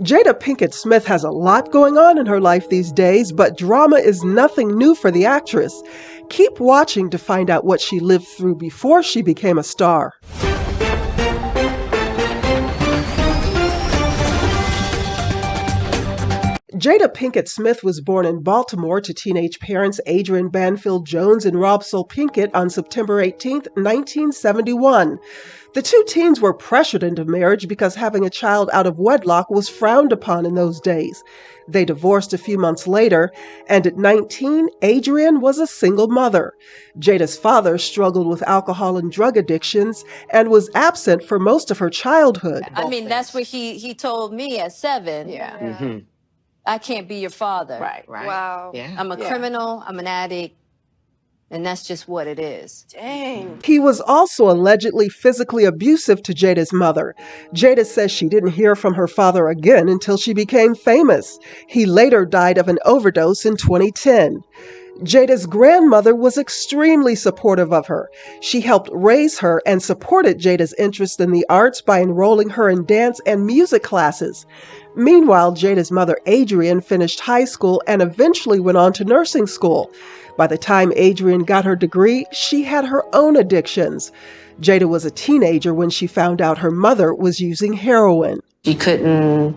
Jada Pinkett Smith has a lot going on in her life these days, but drama is nothing new for the actress. Keep watching to find out what she lived through before she became a star. Jada Pinkett Smith was born in Baltimore to teenage parents Adrian Banfield Jones and Rob Soul Pinkett on September 18, 1971. The two teens were pressured into marriage because having a child out of wedlock was frowned upon in those days. They divorced a few months later, and at 19, Adrian was a single mother. Jada's father struggled with alcohol and drug addictions and was absent for most of her childhood. I mean, that's what he told me at 7. Yeah. Mm-hmm. I can't be your father. Right. Wow. Yeah. I'm a criminal, I'm an addict, and that's just what it is. Dang. He was also allegedly physically abusive to Jada's mother. Jada says she didn't hear from her father again until she became famous. He later died of an overdose in 2010. Jada's grandmother was extremely supportive of her. She helped raise her and supported Jada's interest in the arts by enrolling her in dance and music classes. Meanwhile, Jada's mother, Adrian, finished high school and eventually went on to nursing school. By the time Adrian got her degree, she had her own addictions. Jada was a teenager when she found out her mother was using heroin. She couldn't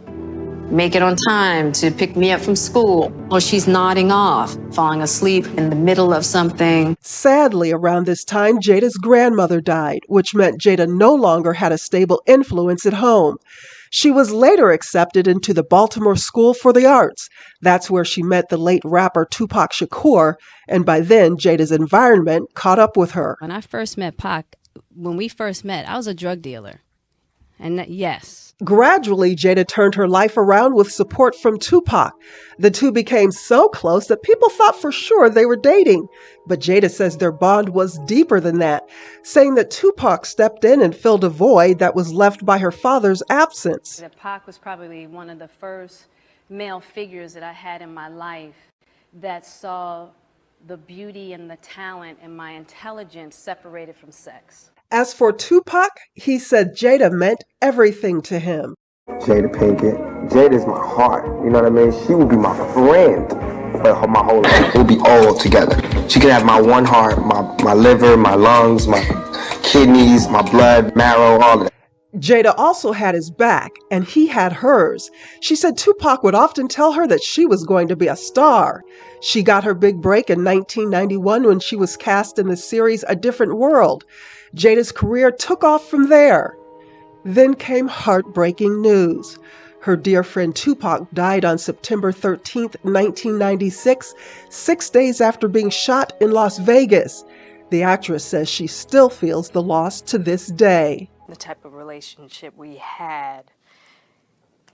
make it on time to pick me up from school, or she's nodding off, falling asleep in the middle of something. Sadly, around this time, Jada's grandmother died, which meant Jada no longer had a stable influence at home. She was later accepted into the Baltimore School for the Arts. That's where she met the late rapper Tupac Shakur, and by then, Jada's environment caught up with her. When I first met Pac, I was a drug dealer. And yes. Gradually, Jada turned her life around with support from Tupac. The two became so close that people thought for sure they were dating. But Jada says their bond was deeper than that, saying that Tupac stepped in and filled a void that was left by her father's absence. Pac was probably one of the first male figures that I had in my life that saw the beauty and the talent and my intelligence separated from sex. As for Tupac, he said Jada meant everything to him. Jada Pinkett, Jada's my heart, you know what I mean? She will be my friend for my whole life. We'll be all together. She can have my one heart, my liver, my lungs, my kidneys, my blood, marrow, all of that. Jada also had his back, and he had hers. She said Tupac would often tell her that she was going to be a star. She got her big break in 1991 when she was cast in the series A Different World. Jada's career took off from there. Then came heartbreaking news. Her dear friend Tupac died on September 13, 1996, 6 days after being shot in Las Vegas. The actress says she still feels the loss to this day. The type of relationship we had,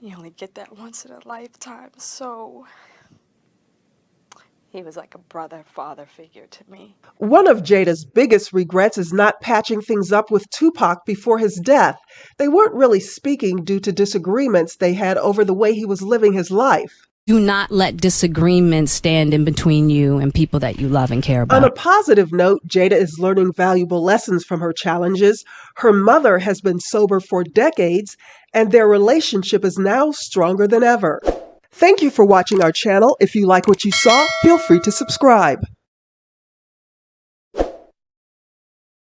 you only get that once in a lifetime, so he was like a brother, father figure to me. One of Jada's biggest regrets is not patching things up with Tupac before his death. They weren't really speaking due to disagreements they had over the way he was living his life. Do not let disagreements stand in between you and people that you love and care about. On a positive note, Jada is learning valuable lessons from her challenges. Her mother has been sober for decades, and their relationship is now stronger than ever. Thank you for watching our channel. If you like what you saw, feel free to subscribe.